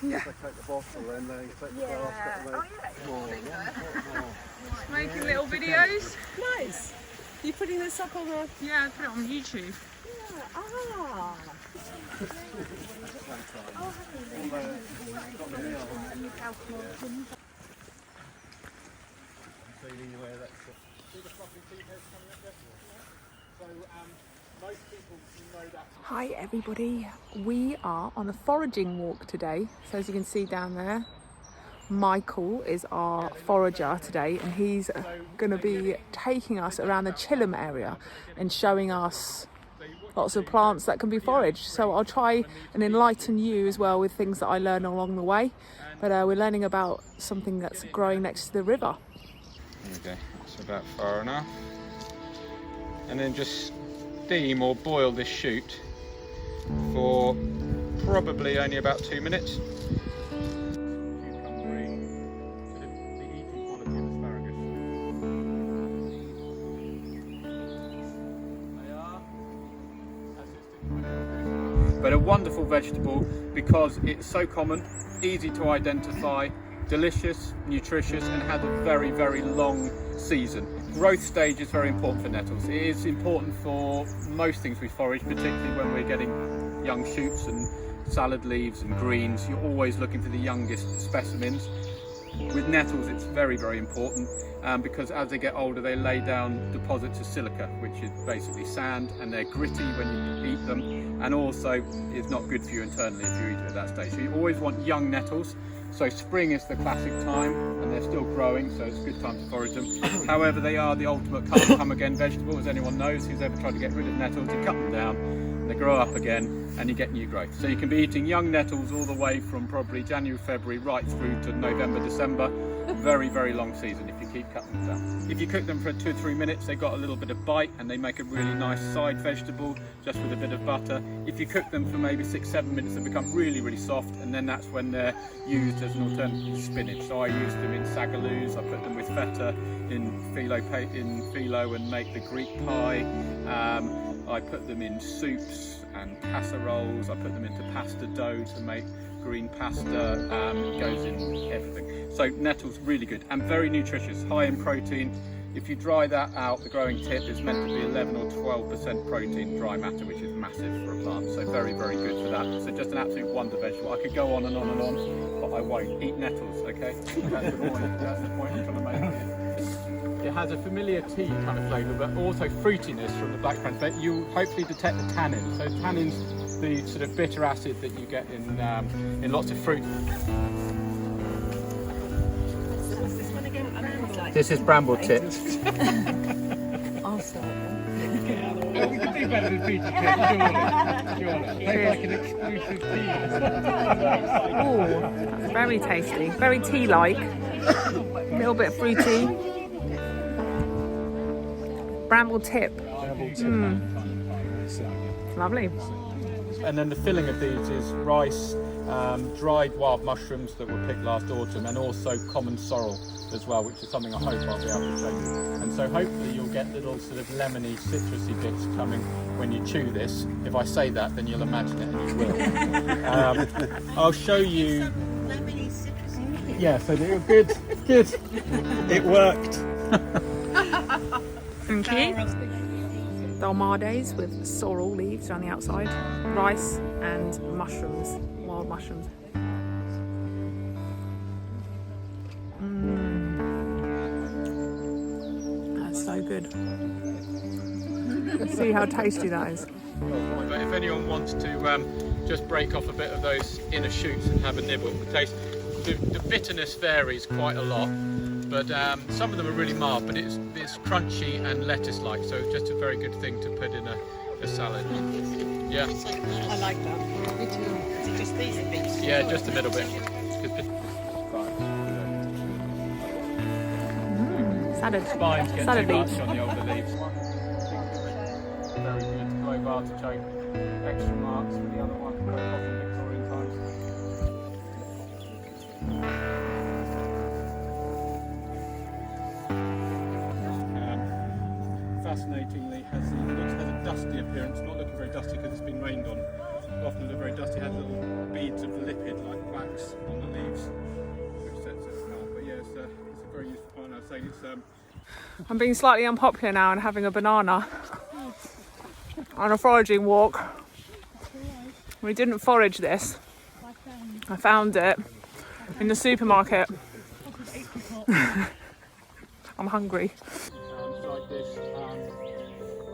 Yeah. They take the bottle and they take the basket. Oh yeah. Making little videos. Nice. Are you putting this up on the... Yeah, I put it on YouTube. Yeah. Ah. Hi everybody, we are on a foraging walk today. So as you can see down there, Michael is our forager today, and he's going to be taking us around the Chilham area and showing us lots of plants that can be foraged. So I'll try and enlighten you as well with things that I learn along the way. But we're learning about something that's growing next to the river. Okay, that's about far enough. And then just steam or boil this shoot for probably only about 2 minutes. But a wonderful vegetable because it's so common, easy to identify, delicious, nutritious, and has a very, very long season. Growth stage is very important for nettles. It is important for most things we forage, particularly when we're getting young shoots and salad leaves and greens. You're always looking for the youngest specimens. With nettles, it's very, very important because as they get older, they lay down deposits of silica, which is basically sand, and they're gritty when you eat them, and also it's not good for you internally if you eat it at that stage. So you always want young nettles. So spring is the classic time, and they're still growing, so it's a good time to forage them. However, they are the ultimate come again vegetable, as anyone knows who's ever tried to get rid of nettles. You cut them down, they grow up again, and you get new growth. So you can be eating young nettles all the way from probably January, February, right through to November, December. Very, very long season if you keep cutting them down. If you cook them for 2 or 3 minutes, they've got a little bit of bite, and they make a really nice side vegetable just with a bit of butter. If you cook them for maybe 6 or 7 minutes, they become really, really soft, and then that's when they're used as an alternative to spinach. So I use them in sagaloos, I put them with feta in phyllo and make the Greek pie. I put them in soups and casseroles. I put them into pasta dough to make green pasta. It goes in everything. So nettles really good and very nutritious, high in protein. If you dry that out, the growing tip is meant to be 11 or 12% protein dry matter, which is massive for a plant. So very, very good for that. So just an absolute wonder vegetable. I could go on and on and on, but I won't. Eat nettles, okay? That's the point. That's the point I'm trying to make. It has a familiar tea kind of flavour, but also fruitiness from the blackcurrant. But you hopefully detect the tannin. So tannin's the sort of bitter acid that you get in lots of fruit. This is bramble tip. I'll start Well, we can do better than Peter Tip, surely. Make like an exclusive tea. Oh, very tasty, very tea-like. A little bit fruity. Bramble tip. Lovely. And then the filling of these is rice, dried wild mushrooms that were picked last autumn, and also common sorrel as well, which is something I hope I'll be able to show you. And so hopefully you'll get little sort of lemony, citrusy bits coming when you chew this. If I say that, then you'll imagine it, and you will. I'll show you. Lemony, citrusy. Yeah, so they were good. It worked. Thank you. Dolmades with sorrel leaves around the outside, rice and mushrooms, wild mushrooms. That's so good. Let's see how tasty that is. But if anyone wants to just break off a bit of those inner shoots and have a nibble, the taste, the bitterness varies quite a lot. But some of them are really mild, but it's crunchy and lettuce-like, so it's just a very good thing to put in a salad. Yeah. I like that. Me too. Is it just these bits? Yeah, just a little bit. Salad. Spines get Salad too leaves. much on the older leaves. Very good clove artichoke. Extra marks for the other one. Quite often Victorian times. Fascinatingly, has a dusty appearance, not looking very dusty because it's been rained on. Often look very dusty, has little beads of lipid like wax on the leaves, which sets it apart. But yeah, it's a very useful plant. I was saying it's I'm being slightly unpopular now and having a banana on a foraging walk. We didn't forage this. I found it in the supermarket. I'm hungry. like this. I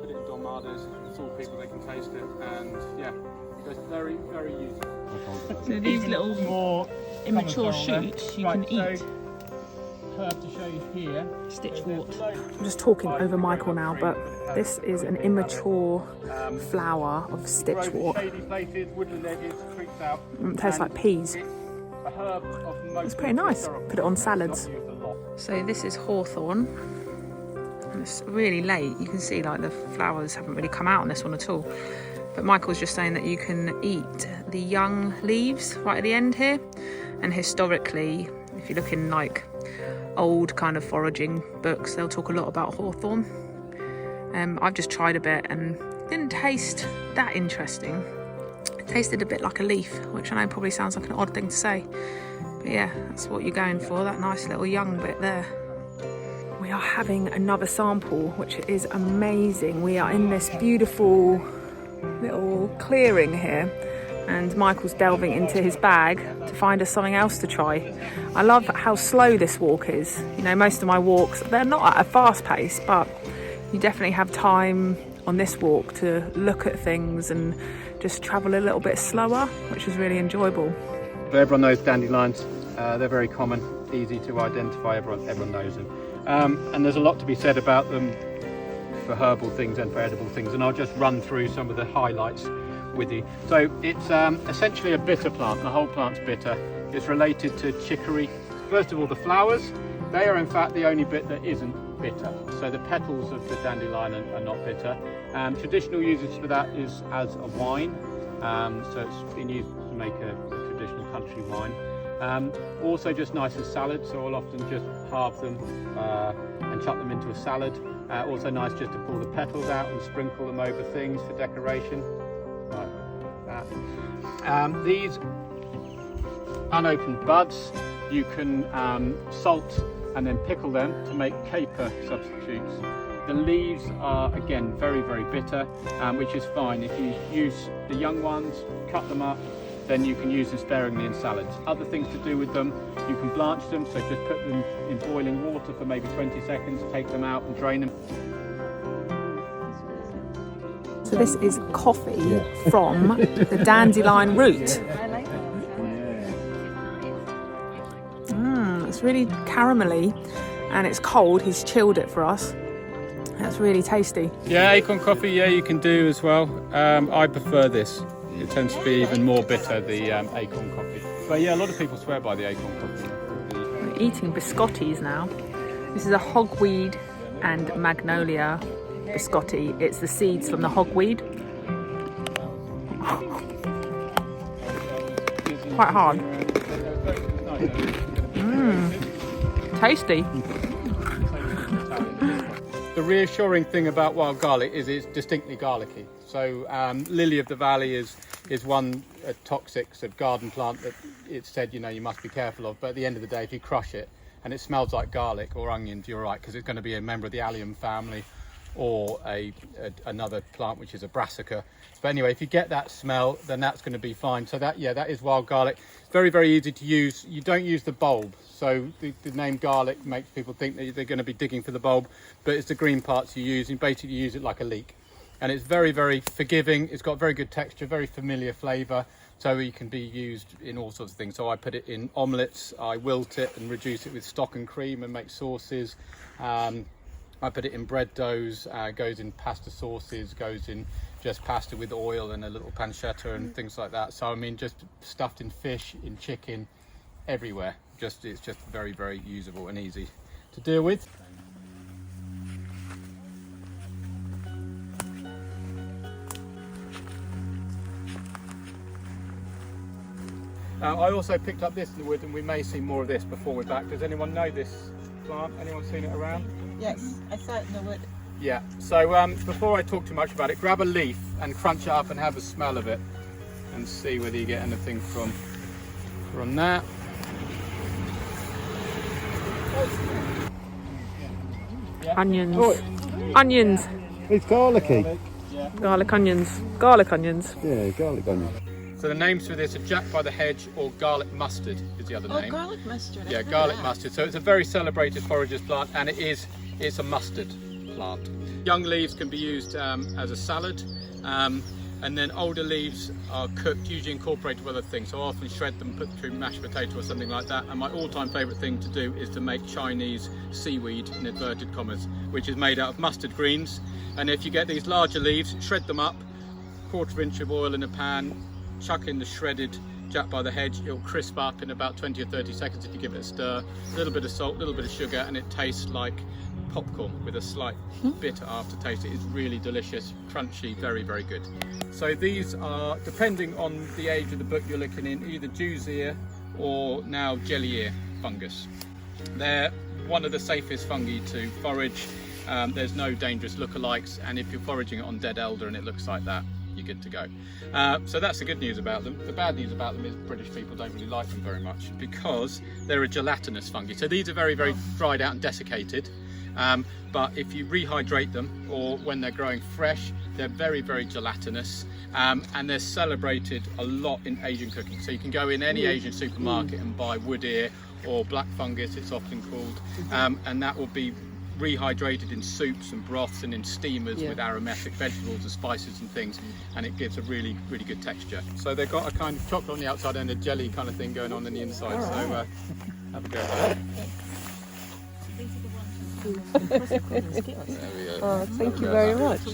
put it in dolmadas. It's all people, they can taste it, and yeah, it's very, very useful. So these little more immature shoots you can eat. Herb to show you here. Stitchwort. I'm just talking over Michael now, but this is an immature flower of stitchwort. Shady places, woodland edges, creeks out. It tastes like peas. A herb of most It's pretty nice. Put it on salads. So this is hawthorn. And it's really late. You can see like the flowers haven't really come out on this one at all. But Michael's just saying that you can eat the young leaves right at the end here. And historically, if you look in like old kind of foraging books, they'll talk a lot about hawthorn. I've just tried a bit and didn't taste that interesting. It tasted a bit like a leaf, which I know probably sounds like an odd thing to say. But yeah, that's what you're going for, that nice little young bit there. We are having another sample, which is amazing. We are in this beautiful little clearing here, and Michael's delving into his bag to find us something else to try. I love how slow this walk is. You know, most of my walks, they're not at a fast pace, but you definitely have time on this walk to look at things and just travel a little bit slower, which is really enjoyable. Everyone knows dandelions. They're very common, easy to identify. Everyone knows them. And there's a lot to be said about them for herbal things and for edible things. And I'll just run through some of the highlights with you. So it's essentially a bitter plant. The whole plant's bitter. It's related to chicory. First of all, the flowers, they are in fact the only bit that isn't bitter. So the petals of the dandelion are not bitter. Traditional usage for that is as a wine. So it's been used to make a traditional country wine. Also just nice as salad, so I'll often just halve them and chuck them into a salad. Also nice just to pull the petals out and sprinkle them over things for decoration, like that. These unopened buds, you can salt and then pickle them to make caper substitutes. The leaves are again very, very bitter, which is fine. If you use the young ones, cut them up, then you can use them sparingly in salads. Other things to do with them, you can blanch them, so just put them in boiling water for maybe 20 seconds, take them out and drain them. So this is coffee from the dandelion root. It's really caramelly and it's cold. He's chilled it for us. That's really tasty. Yeah, acorn coffee, yeah, you can do as well. I prefer this. It tends to be even more bitter, the acorn coffee. But yeah, a lot of people swear by the acorn coffee. We're eating biscottis now. This is a hogweed and magnolia biscotti. It's the seeds from the hogweed. Quite hard. Tasty. The reassuring thing about wild garlic is it's distinctly garlicky. So lily of the valley is one toxic sort of garden plant that it's said, you know, you must be careful of. But at the end of the day, if you crush it and it smells like garlic or onions, you're right, because it's going to be a member of the allium family or another plant which is a brassica. But anyway, if you get that smell, then that's going to be fine. So that is wild garlic. It's very, very easy to use. You don't use the bulb. So the name garlic makes people think that they're going to be digging for the bulb, but it's the green parts you use, and basically you use it like a leek. And it's very, very forgiving. It's got very good texture, very familiar flavour. So it can be used in all sorts of things. So I put it in omelettes, I wilt it and reduce it with stock and cream and make sauces. I put it in bread doughs, goes in pasta sauces, goes in just pasta with oil and a little pancetta and things like that. So I mean, just stuffed in fish, in chicken, everywhere. It's just very, very usable and easy to deal with. I also picked up this in the wood, and we may see more of this before we're back. Does anyone know this plant? Anyone seen it around? Yes, I saw it in the wood. Yeah, so before I talk too much about it, grab a leaf and crunch it up and have a smell of it and see whether you get anything from Run that. Onions. Oh, Onions. it's garlicky. Garlic onions. Garlic onions. Yeah, garlic onion. So the names for this are Jack by the Hedge or garlic mustard is the other name. Garlic mustard. Yeah, garlic mustard. So it's a very celebrated forager's plant, and it's a mustard plant. Young leaves can be used as a salad, and then older leaves are cooked, usually incorporated with other things. So I often shred them, put through mashed potato or something like that. And my all-time favourite thing to do is to make Chinese seaweed, in inverted commas, which is made out of mustard greens. And if you get these larger leaves, shred them up, 1/4 inch of oil in a pan, chuck in the shredded Jack by the Hedge. It'll crisp up in about 20 or 30 seconds if you give it a stir. A little bit of salt, a little bit of sugar, and it tastes like popcorn with a slight bitter aftertaste. It is really delicious, crunchy, very, very good. So these are, depending on the age of the book you're looking in, either Jew's ear or now jelly ear fungus. They're one of the safest fungi to forage. There's no dangerous lookalikes, and if you're foraging it on dead elder and it looks like that, you're good to go. So that's the good news about them. The bad news about them is British people don't really like them very much because they're a gelatinous fungi. So these are very, very dried out and desiccated. But if you rehydrate them, or when they're growing fresh, they're very, very gelatinous, and they're celebrated a lot in Asian cooking. So you can go in any Asian supermarket and buy wood ear or black fungus, it's often called, and that will be rehydrated in soups and broths and in steamers with aromatic vegetables and spices and things, and it gives a really, really good texture. So they've got a kind of chocolate on the outside and a jelly kind of thing going on the inside. So have a go at that. Oh, thank you very much.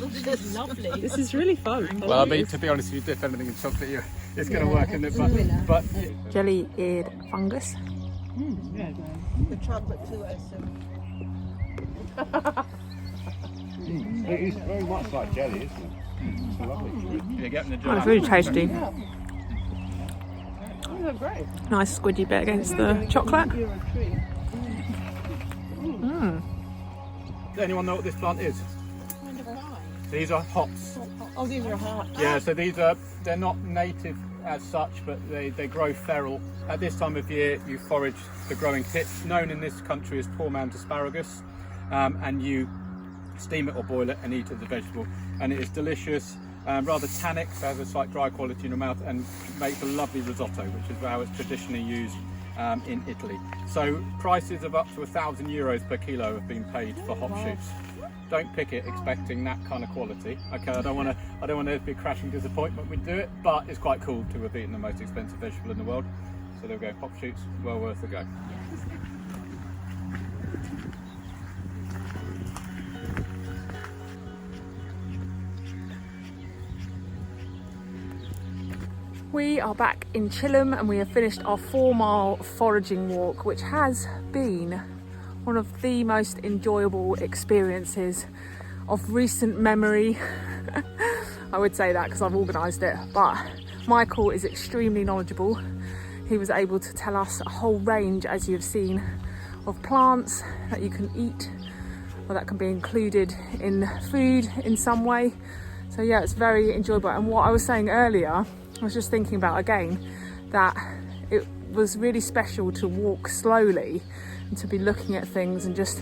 Lovely. This is really fun. Well, I mean, to be honest, if you dip anything in chocolate, it's going to work, isn't it? But Jelly-eared fungus. The chocolate too, I assume. It is very much like jelly, isn't it? It's lovely. you're getting the Oh, it's really tasty. Oh, great. Nice squidgy bit against the chocolate. Does anyone know what this plant is? These are hops. Oh, these are hot. Yeah, so they're not native as such, but they grow feral. At this time of year, you forage the growing tits, known in this country as poor man's asparagus, and you steam it or boil it and eat it as a vegetable. And it is delicious, rather tannic, so has a slight dry quality in your mouth, and makes a lovely risotto, which is how it's traditionally used in Italy. So prices of up to €1,000 per kilo have been paid for hop shoots. Don't pick it expecting that kind of quality. Okay, I don't want to be a crashing disappointment. We do it, but it's quite cool to have eaten the most expensive vegetable in the world. So there we go, hop shoots, well worth a go. We are back in Chilham and we have finished our 4-mile foraging walk, which has been one of the most enjoyable experiences of recent memory. I would say that because I've organised it, but Michael is extremely knowledgeable. He was able to tell us a whole range, as you have seen, of plants that you can eat or that can be included in food in some way. So yeah, it's very enjoyable. And what I was saying earlier, I was just thinking about again that it was really special to walk slowly and to be looking at things and just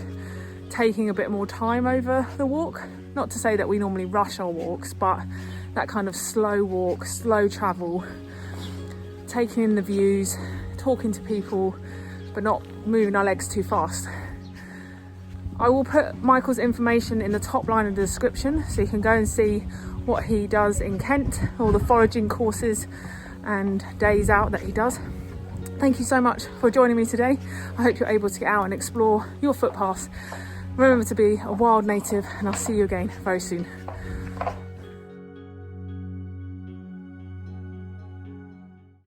taking a bit more time over the walk. Not to say that we normally rush our walks, but that kind of slow walk, slow travel, taking in the views, talking to people, but not moving our legs too fast. I will put Michael's information in the top line of the description so you can go and see what he does in Kent, all the foraging courses and days out that he does. Thank you so much for joining me today. I hope you're able to get out and explore your footpaths. Remember to be a wild native, and I'll see you again very soon.